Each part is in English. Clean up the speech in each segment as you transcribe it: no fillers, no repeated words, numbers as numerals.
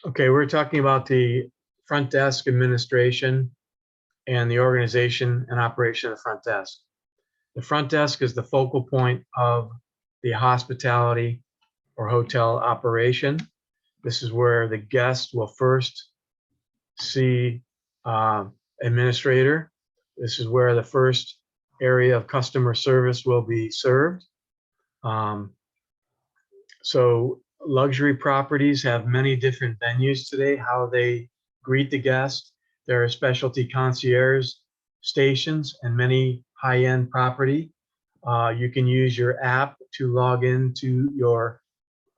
Okay, we're talking about the front desk administration and the organization and operation of the front desk. The front desk is the focal point of the hospitality or hotel operation. This is where the guest will first see administrator. This is where the first area of customer service will be served. So luxury properties have many different venues today, how they greet the guest. There are specialty concierge stations and many high-end property. You can use your app to log into your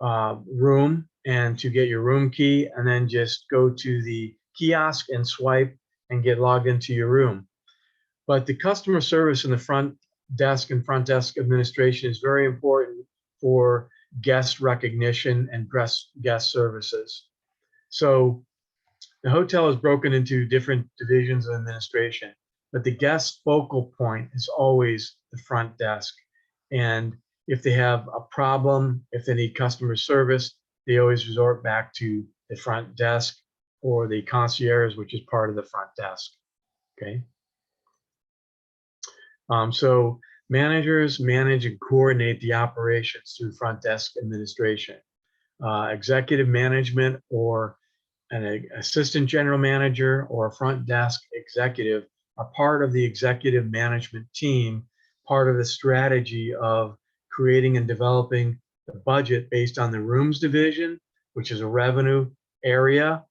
room and to get your room key, and then just go to the kiosk and swipe and get logged into your room. But the customer service in the front desk and front desk administration is very important for guest recognition and guest services. So the hotel is broken into different divisions of administration, but the guest focal point is always the front desk. And if they have a problem, if they need customer service, they always resort back to the front desk or the concierge, which is part of the front desk. Okay. So managers manage and coordinate the operations through front desk administration. Executive management or an assistant general manager or a front desk executive are part of the executive management team, part of the strategy of creating and developing the budget based on the rooms division, which is a revenue area,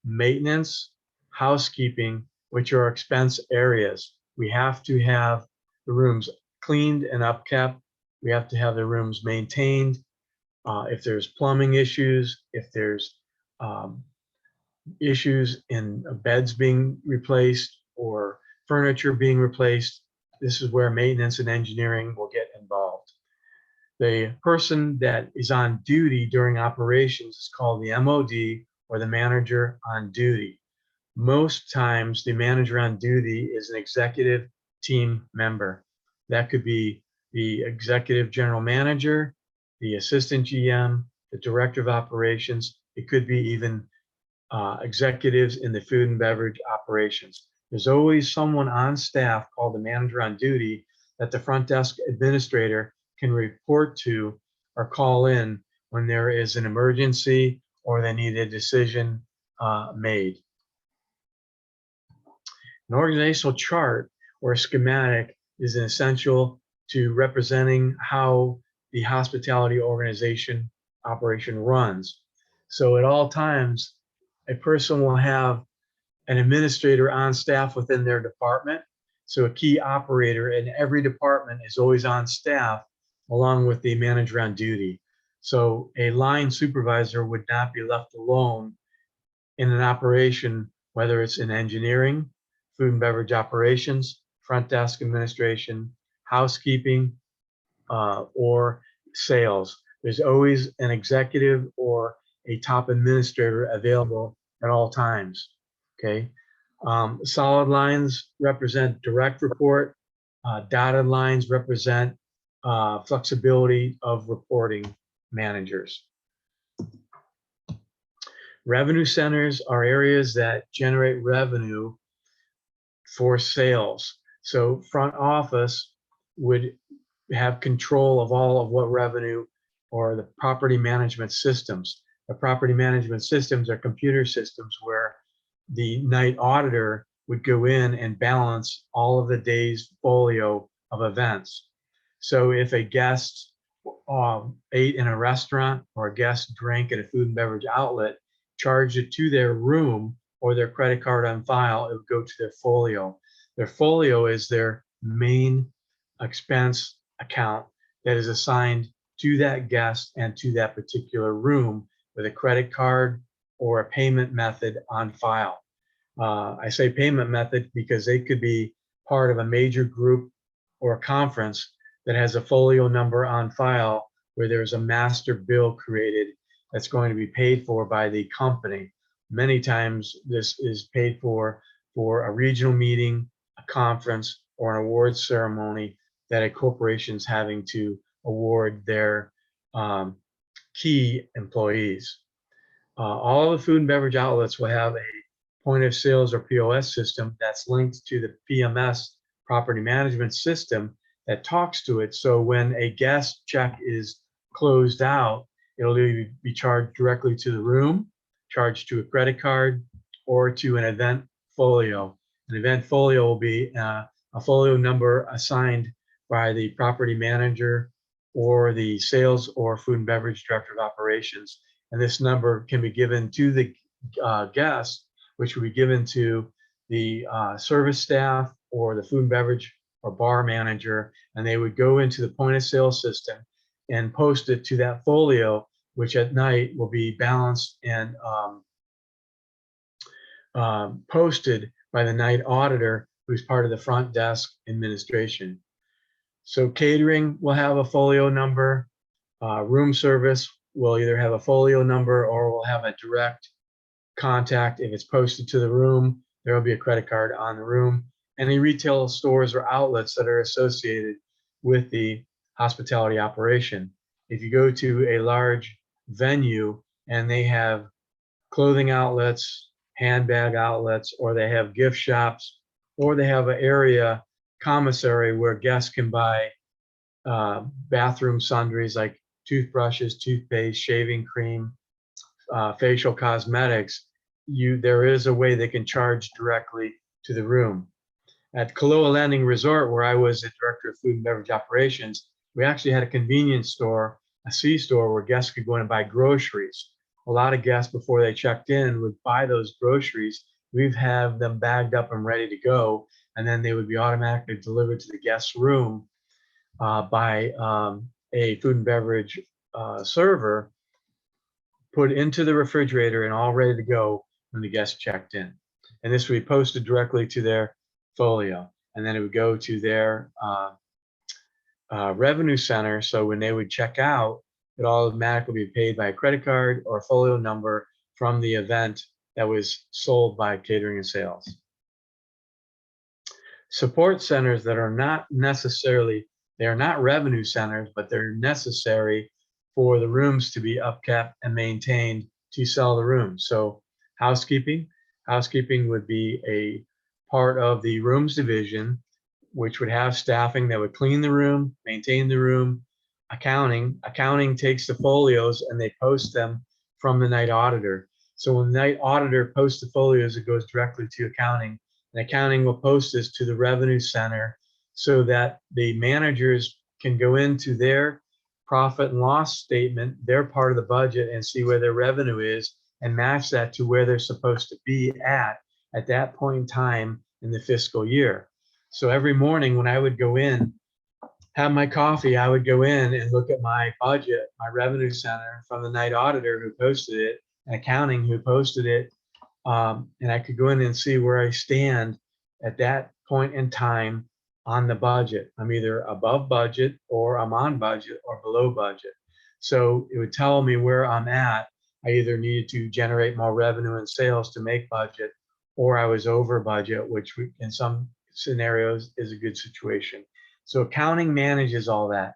maintenance, housekeeping, which are expense areas. We have to have the rooms cleaned and upkept. We have to have the rooms maintained. If there's plumbing issues, if there's issues in beds being replaced or furniture being replaced, this is where maintenance and engineering will get involved. The person that is on duty during operations is called the MOD, or the manager on duty. Most times the manager on duty is an executive team member. That could be the executive general manager, the assistant GM, the director of operations. It could be even executives in the food and beverage operations. There's always someone on staff called the manager on duty that the front desk administrator can report to or call in when there is an emergency or they need a decision made. An organizational chart or schematic is an essential to representing how the hospitality organization operation runs. So at all times, a person will have an administrator on staff within their department. So a key operator in every department is always on staff along with the manager on duty. So a line supervisor would not be left alone in an operation, whether it's in engineering, food and beverage operations, front desk administration, housekeeping, or sales. There's always an executive or a top administrator available at all times. Okay. Solid lines represent direct report. Dotted lines represent flexibility of reporting managers. Revenue centers are areas that generate revenue for sales. So front office would have control of all of what revenue or the property management systems. The property management systems are computer systems where the night auditor would go in and balance all of the day's folio of events. So if a guest ate in a restaurant or a guest drank at a food and beverage outlet, charged it to their room or their credit card on file, it would go to their folio. Their folio is their main expense account that is assigned to that guest and to that particular room with a credit card or a payment method on file. I say payment method because they could be part of a major group or a conference that has a folio number on file where there's a master bill created that's going to be paid for by the company. Many times this is paid for a regional meeting, a conference, or an awards ceremony that a corporation is having to award their key employees. All the food and beverage outlets will have a point of sales or POS system that's linked to the PMS property management system that talks to it. So when a guest check is closed out, it'll either be charged directly to the room, charged to a credit card, or to an event folio. An event folio will be a folio number assigned by the property manager or the sales or food and beverage director of operations. And this number can be given to the guest, which will be given to the service staff or the food and beverage or bar manager, and they would go into the point of sale system and post it to that folio, which at night will be balanced and posted by the night auditor, who's part of the front desk administration. So catering will have a folio number. Room service will either have a folio number or will have a direct contact. If it's posted to the room, there will be a credit card on the room. Any retail stores or outlets that are associated with the hospitality operation. If you go to a large venue and they have clothing outlets, handbag outlets, or they have gift shops, or they have an area commissary where guests can buy bathroom sundries like toothbrushes, toothpaste, shaving cream, facial cosmetics, there is a way they can charge directly to the room. At Kaloa Landing Resort, where I was the director of food and beverage operations, we actually had a convenience store, a C-store, where guests could go in and buy groceries. A lot of guests, before they checked in, would buy those groceries. We'd have them bagged up and ready to go, and then they would be automatically delivered to the guest's room by a food and beverage server, put into the refrigerator and all ready to go when the guest checked in. And this would be posted directly to their folio, and then it would go to their revenue center. So when they would check out, it automatically be paid by a credit card or a folio number from the event that was sold by catering and sales. Support centers that are not necessarily, they are not revenue centers, but they're necessary for the rooms to be upkept and maintained to sell the rooms. So housekeeping would be a part of the rooms division, which would have staffing that would clean the room, maintain the room. Accounting takes the folios and they post them from the night auditor. So when the night auditor posts the folios, it goes directly to accounting, and accounting will post this to the revenue center so that the managers can go into their profit and loss statement, their part of the budget, and see where their revenue is and match that to where they're supposed to be at that point in time in the fiscal year. So every morning when I would go in, have my coffee, I would go in and look at my budget, my revenue center from the night auditor who posted it, and accounting who posted it. And I could go in and see where I stand at that point in time on the budget. I'm either above budget or I'm on budget or below budget. So it would tell me where I'm at. I either needed to generate more revenue and sales to make budget, or I was over budget, which in some scenarios is a good situation. So accounting manages all that.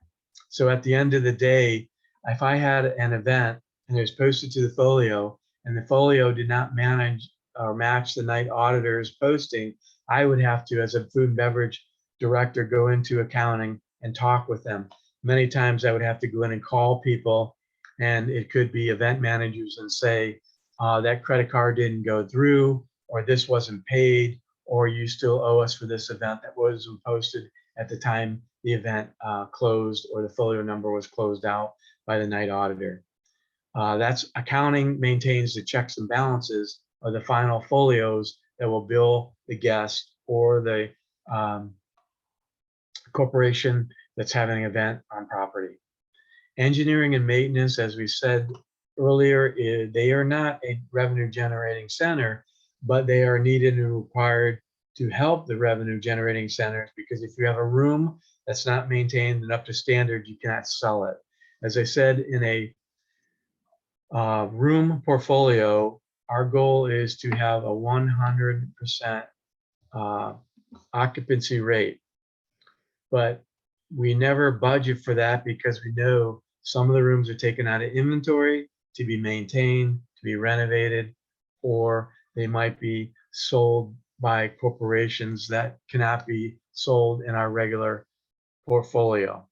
So at the end of the day, if I had an event and it was posted to the folio and the folio did not manage or match the night auditor's posting, I would have to, as a food and beverage director, go into accounting and talk with them. Many times I would have to go in and call people, and it could be event managers, and say, that credit card didn't go through, or this wasn't paid, or you still owe us for this event that wasn't posted at the time the event closed, or the folio number was closed out by the night auditor. That's accounting maintains the checks and balances of the final folios that will bill the guest or the corporation that's having an event on property. Engineering and maintenance, as we said earlier, they are not a revenue generating center, but they are needed and required to help the revenue generating centers, because if you have a room that's not maintained and up to standard, you cannot sell it. As I said, in a room portfolio, our goal is to have a 100% occupancy rate, but we never budget for that, because we know some of the rooms are taken out of inventory to be maintained, be renovated, or they might be sold by corporations that cannot be sold in our regular portfolio.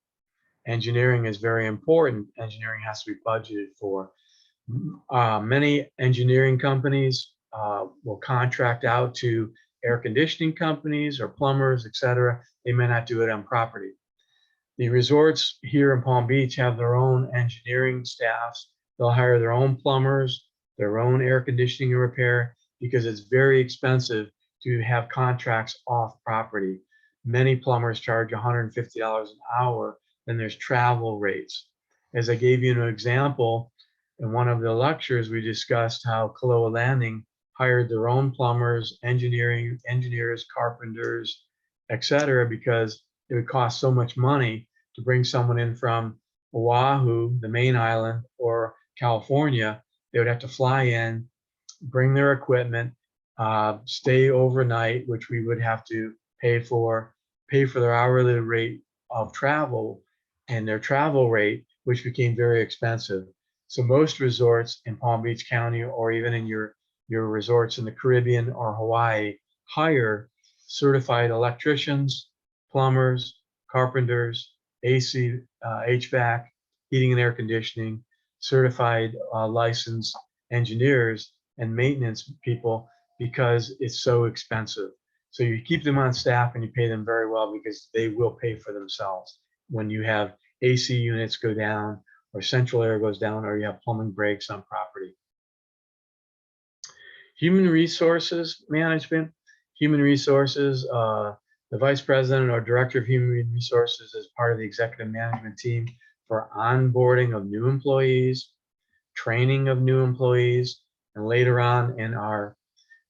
Engineering is very important. Engineering has to be budgeted for. Many engineering companies will contract out to air conditioning companies or plumbers, etc. They may not do it on property. The resorts here in Palm Beach have their own engineering staffs. They'll hire their own plumbers, their own air conditioning and repair, because it's very expensive to have contracts off property. Many plumbers charge $150 an hour, and there's travel rates. As I gave you an example, in one of the lectures, we discussed how Kaloa Landing hired their own plumbers, engineers, carpenters, etc., because it would cost so much money to bring someone in from Oahu, the main island, or California. They would have to fly in, bring their equipment, stay overnight, which we would have to pay for their hourly rate of travel and their travel rate, which became very expensive. So most resorts in Palm Beach County, or even in your resorts in the Caribbean or Hawaii, hire certified electricians, plumbers, carpenters, AC, HVAC, heating and air conditioning, certified licensed engineers and maintenance people, because it's so expensive. So you keep them on staff and you pay them very well, because they will pay for themselves when you have AC units go down, or central air goes down, or you have plumbing breaks on property. Human resources management. Human resources, the vice president or director of human resources is part of the executive management team for onboarding of new employees, training of new employees, and later on in our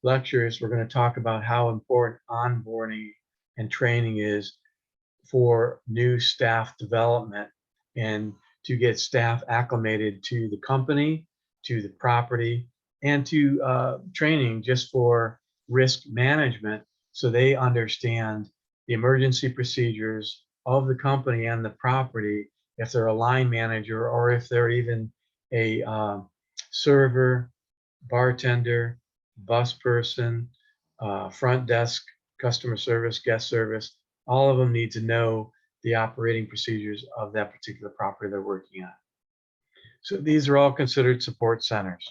lectures, we're going to talk about how important onboarding and training is for new staff development and to get staff acclimated to the company, to the property, and to training just for risk management, so they understand the emergency procedures of the company and the property, if they're a line manager or if they're even a server, bartender, bus person, front desk, customer service, guest service. All of them need to know the operating procedures of that particular property they're working on. So these are all considered support centers.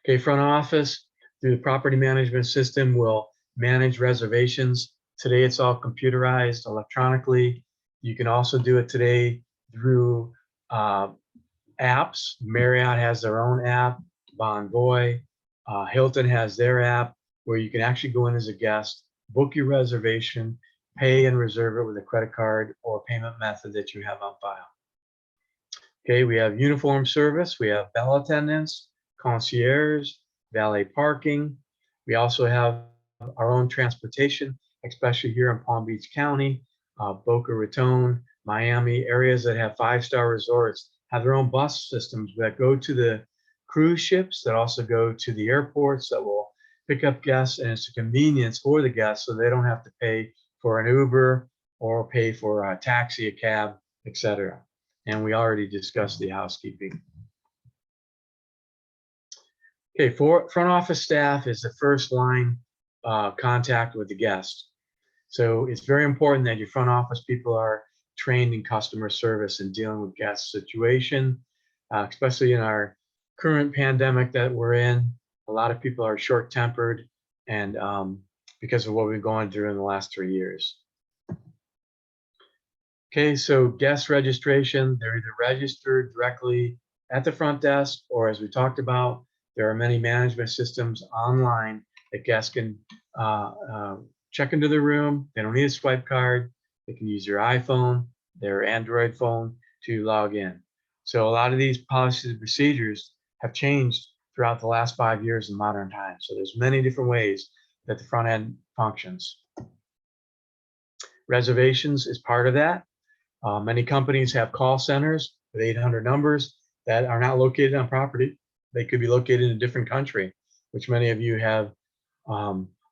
Okay, front office through the property management system will manage reservations. Today it's all computerized electronically. You can also do it today through apps. Marriott has their own app, Bonvoy, Hilton has their app, where you can actually go in as a guest, book your reservation, pay and reserve it with a credit card or payment method that you have on file. Okay, we have uniform service, we have bell attendants, concierge, valet parking. We also have our own transportation, especially here in Palm Beach County, Boca Raton, Miami, areas that have 5-star resorts have their own bus systems that go to the cruise ships, that also go to the airports, that will pick up guests, and it's a convenience for the guests, so they don't have to pay for an Uber or pay for a taxi, a cab, etc. And we already discussed the housekeeping. Okay, for front office staff is the first line contact with the guest. So it's very important that your front office people are trained in customer service and dealing with guest situation, especially in our current pandemic that we're in. A lot of people are short-tempered, and because of what we've gone through in the last 3 years. Okay, so guest registration, they're either registered directly at the front desk, or as we talked about, there are many management systems online that guests can check into the room. They don't need a swipe card. They can use their iPhone, their Android phone to log in. So a lot of these policies and procedures have changed throughout the last 5 years in modern times. So there's many different ways that the front end functions. Reservations is part of that. Many companies have call centers with 800 numbers that are not located on property. They could be located in a different country, which many of you have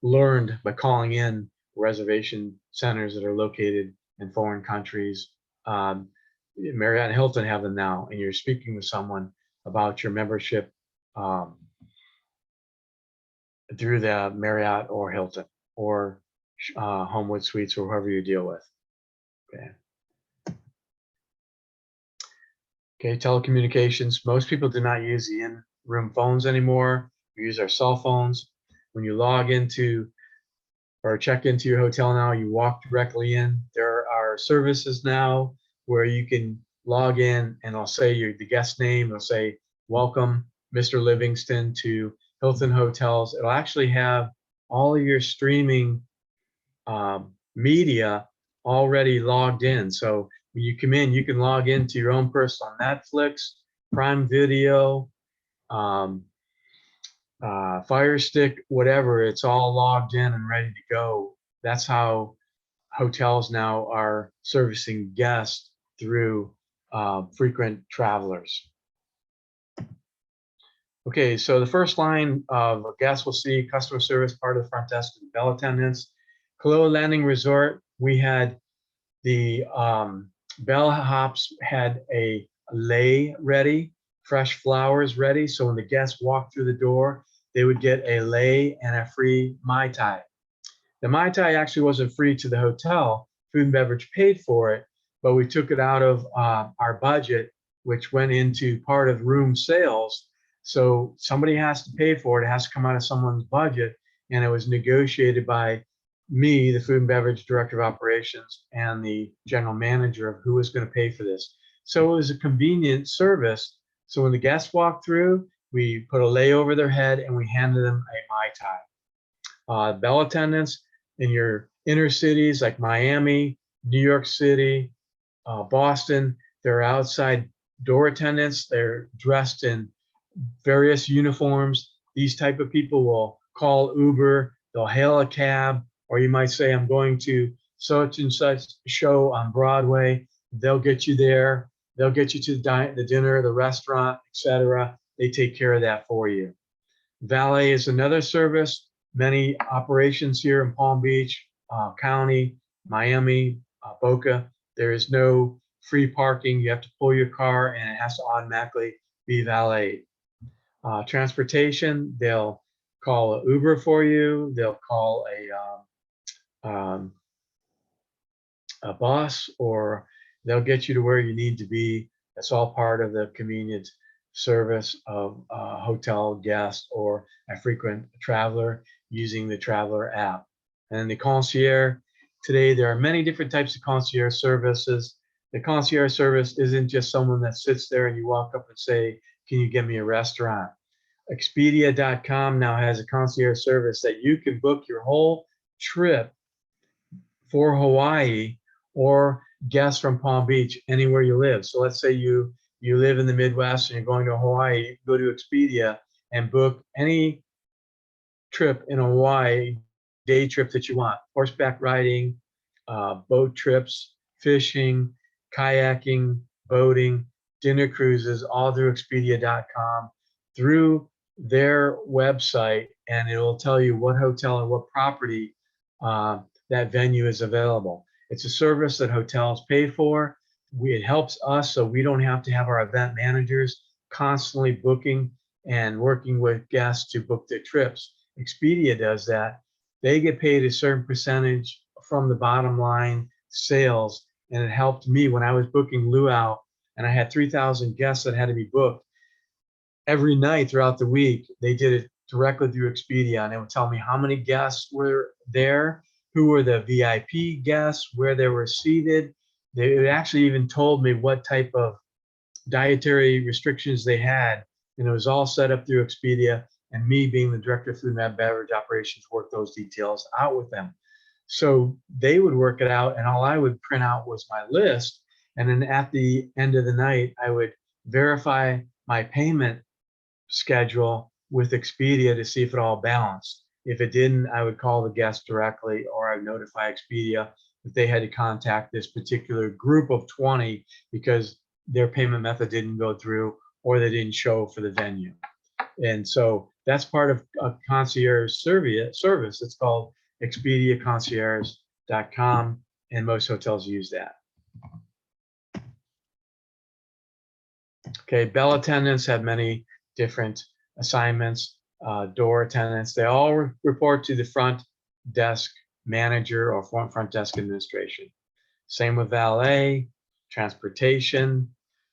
learned by calling in reservation centers that are located in foreign countries. Marriott and Hilton have them now, and you're speaking with someone about your membership through the Marriott or Hilton or Homewood Suites or whoever you deal with. Okay. Okay, telecommunications. Most people do not use the in-room phones anymore. We use our cell phones. When you log into or check into your hotel now, you walk directly in. There are services now where you can log in and it'll say the guest name. It'll say, welcome, Mr. Livingston, to Hilton Hotels. It'll actually have all of your streaming media already logged in. So when you come in, you can log into your own personal Netflix, Prime Video, Fire Stick, whatever. It's all logged in and ready to go. That's how hotels now are servicing guests through frequent travelers. Okay, so the first line of guests will see customer service, part of the front desk, bell attendants. Kaloa Landing Resort, we had the bellhops had a lei ready, fresh flowers ready. So when the guests walked through the door, they would get a lei and a free Mai Tai. The Mai Tai actually wasn't free to the hotel. Food and beverage paid for it, but we took it out of our budget, which went into part of room sales. So somebody has to pay for it. It has to come out of someone's budget. And it was negotiated by me, the food and beverage director of operations, and the general manager of who was going to pay for this. So it was a convenient service. So when the guests walked through, we put a lei over their head and we handed them a Mai Tai. Bell attendants in your inner cities like Miami, New York City, Boston, they're outside door attendants. They're dressed in various uniforms. These type of people will call Uber, they'll hail a cab, or you might say, I'm going to such and such show on Broadway. They'll get you there. They'll get you to the dinner, the restaurant, etc. They take care of that for you. Valet is another service. Many operations here in Palm Beach County, Miami, Boca. There is no free parking. You have to pull your car and it has to automatically be valeted. Transportation, they'll call an Uber for you. They'll call a bus, or they'll get you to where you need to be. That's all part of the convenient service of a hotel guest or a frequent traveler using the Traveler app. And the concierge, today there are many different types of concierge services. The concierge service isn't just someone that sits there and you walk up and say, can you get me a restaurant? Expedia.com now has a concierge service that you can book your whole trip for Hawaii or guests from Palm Beach, anywhere you live. So let's say you live in the Midwest and you're going to Hawaii, you go to Expedia and book any trip in Hawaii, day trip that you want, horseback riding, boat trips, fishing, kayaking, boating, dinner cruises, all through Expedia.com, through their website, and it will tell you what hotel and what property that venue is available. It's a service that hotels pay for. It helps us so we don't have to have our event managers constantly booking and working with guests to book their trips. Expedia does that. They get paid a certain percentage from the bottom line sales, and it helped me when I was booking luau and I had 3,000 guests that had to be booked. Every night throughout the week, they did it directly through Expedia, and it would tell me how many guests were there, who were the VIP guests, where they were seated. They actually even told me what type of dietary restrictions they had, and it was all set up through Expedia, and me being the director of food and beverage operations worked those details out with them. So they would work it out, and all I would print out was my list, and then at the end of the night, I would verify my payment schedule with Expedia to see if it all balanced. If it didn't, I would call the guest directly, or I would notify Expedia if they had to contact this particular group of 20 because their payment method didn't go through or they didn't show for the venue. And so that's part of a concierge service. It's called ExpediaConcierge.com, and most hotels use that. Okay, bell attendants have many different assignments. Door attendants, they all report to the front desk manager or front desk administration. Same with valet, transportation,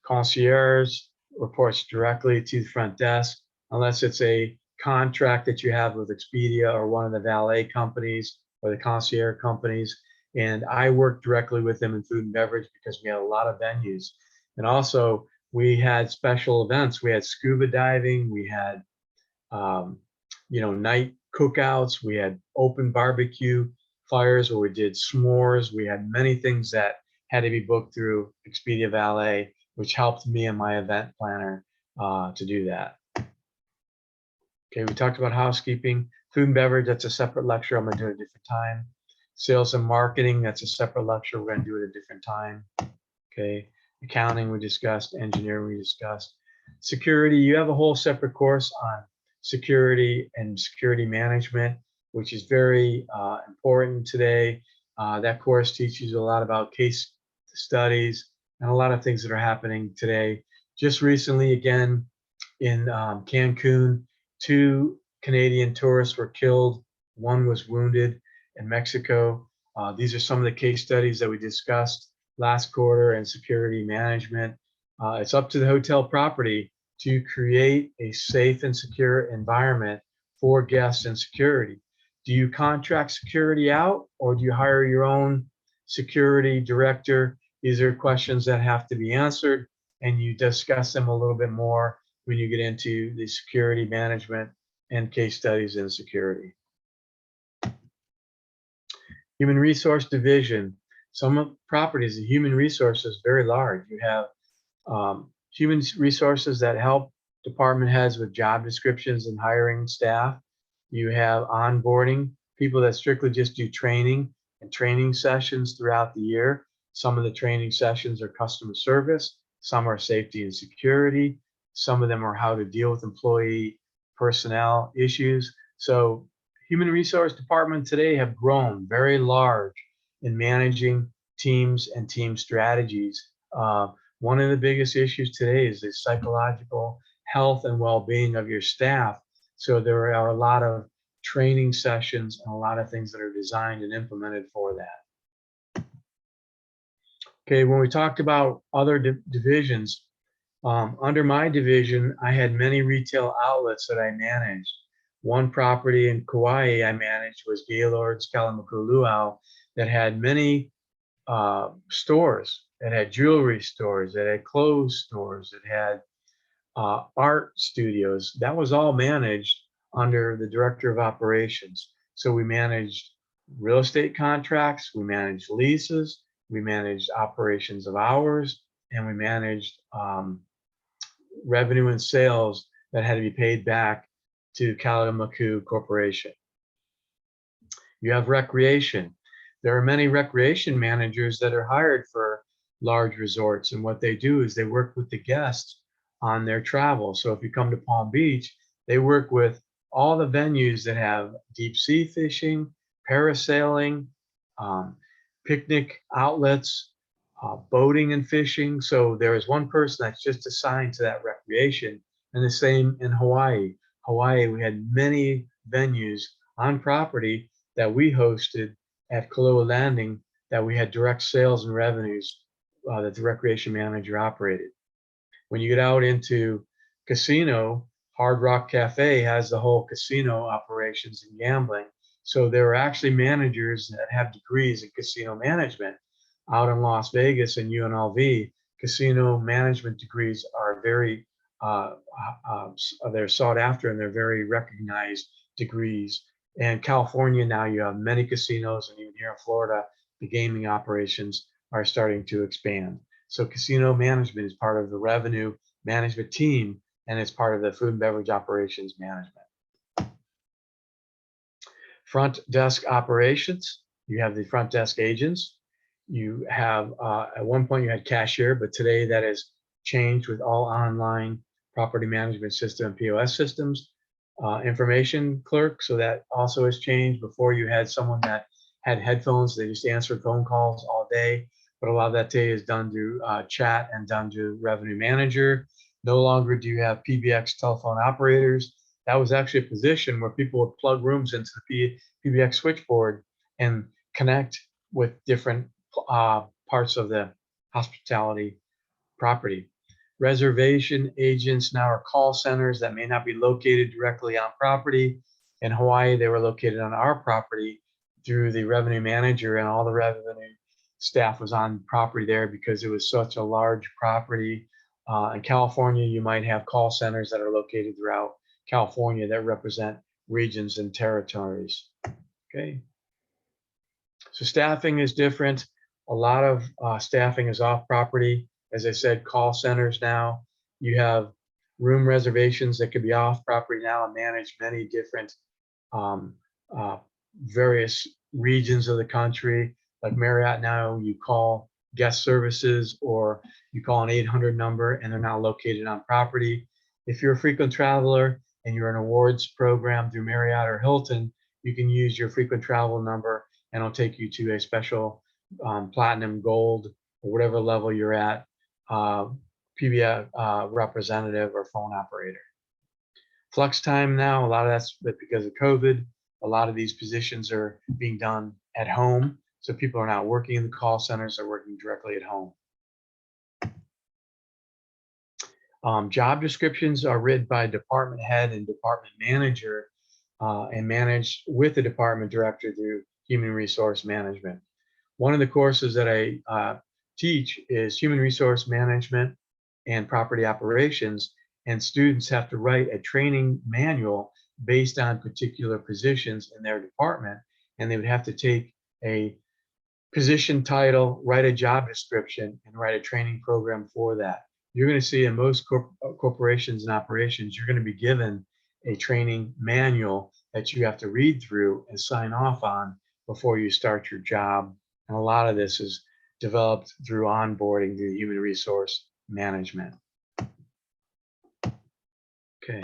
concierge reports directly to the front desk, unless it's a contract that you have with Expedia or one of the valet companies or the concierge companies. And I work directly with them in food and beverage because we had a lot of venues. And also, we had special events. We had scuba diving, we had night cookouts, we had open barbecue fires where we did s'mores. We had many things that had to be booked through Expedia Valet, which helped me and my event planner to do that. Okay, we talked about housekeeping. Food and beverage, that's a separate lecture. I'm going to do it at a different time. Sales and marketing, that's a separate lecture. We're going to do it at a different time. Okay, accounting we discussed, engineering we discussed. Security, you have a whole separate course on security and security management, which is very important today. That course teaches you a lot about case studies and a lot of things that are happening today. Just recently, again, in Cancun, 2 Canadian tourists were killed. 1 was wounded in Mexico. These are some of the case studies that we discussed last quarter in security management. It's up to the hotel property to create a safe and secure environment for guests and security. Do you contract security out or do you hire your own security director? These are questions that have to be answered, and you discuss them a little bit more when you get into the security management and case studies in security. Human resource division. Some properties, the human resource is very large. You have human resources that help department heads with job descriptions and hiring staff. You have onboarding, people that strictly just do training and training sessions throughout the year. Some of the training sessions are customer service, some are safety and security, some of them are how to deal with employee personnel issues. So human resource department today have grown very large in managing teams and team strategies. One of the biggest issues today is the psychological health and well-being of your staff. So there are a lot of training sessions and a lot of things that are designed and implemented for that. Okay, when we talked about other divisions, under my division, I had many retail outlets that I managed. One property in Kauai I managed was Gaylord's Kalamakua Luau that had many stores. It had jewelry stores, it had clothes stores, it had art studios. That was all managed under the director of operations. So we managed real estate contracts, we managed leases, we managed operations of hours, and we managed revenue and sales that had to be paid back to Kalamakua Corporation. You have recreation. There are many recreation managers that are hired for large resorts, and what they do is they work with the guests on their travel. So if you come to Palm Beach, they work with all the venues that have deep sea fishing, parasailing, picnic outlets, boating and fishing. So there is one person that's just assigned to that recreation, and the same in Hawaii. Hawaii, we had many venues on property that we hosted at Kaloa Landing that we had direct sales and revenues that the recreation manager operated. When you get out into casino, Hard Rock Cafe has the whole casino operations and gambling. So there are actually managers that have degrees in casino management out in Las Vegas and UNLV. Casino management degrees are very, they're sought after and they're very recognized degrees. And California now, you have many casinos, and even here in Florida, the gaming operations are starting to expand. So casino management is part of the revenue management team, and it's part of the food and beverage operations management. Front desk operations, you have the front desk agents. You have, at one point you had cashier, but today that has changed with all online property management system and POS systems. Information clerk, so that also has changed. Before you had someone that had headphones, they just answered phone calls all day, but a lot of that today is done through chat and done through revenue manager. No longer do you have PBX telephone operators. That was actually a position where people would plug rooms into the PBX switchboard and connect with different parts of the hospitality property. Reservation agents now are call centers that may not be located directly on property. In Hawaii, they were located on our property through the revenue manager, and all the revenue staff was on property there because it was such a large property. In California, you might have call centers that are located throughout California that represent regions and territories. Okay. So staffing is different. A lot of staffing is off property. As I said, call centers now. You have room reservations that could be off property now and manage many different various regions of the country. Like Marriott now, you call guest services or you call an 800 number and they're not located on property. If you're a frequent traveler and you're an awards program through Marriott or Hilton, you can use your frequent travel number and it'll take you to a special platinum, gold, or whatever level you're at, PBX representative or phone operator. Flex time now, a lot of that's because of COVID. A lot of these positions are being done at home. So people are not working in the call centers, they're working directly at home. Job descriptions are written by department head and department manager and managed with the department director through human resource management. One of the courses that I teach is human resource management and property operations, and students have to write a training manual based on particular positions in their department, and they would have to take a position title, write a job description, and write a training program for that. You're going to see in most corporations and operations, you're going to be given a training manual that you have to read through and sign off on before you start your job. And a lot of this is developed through onboarding, through human resource management. Okay.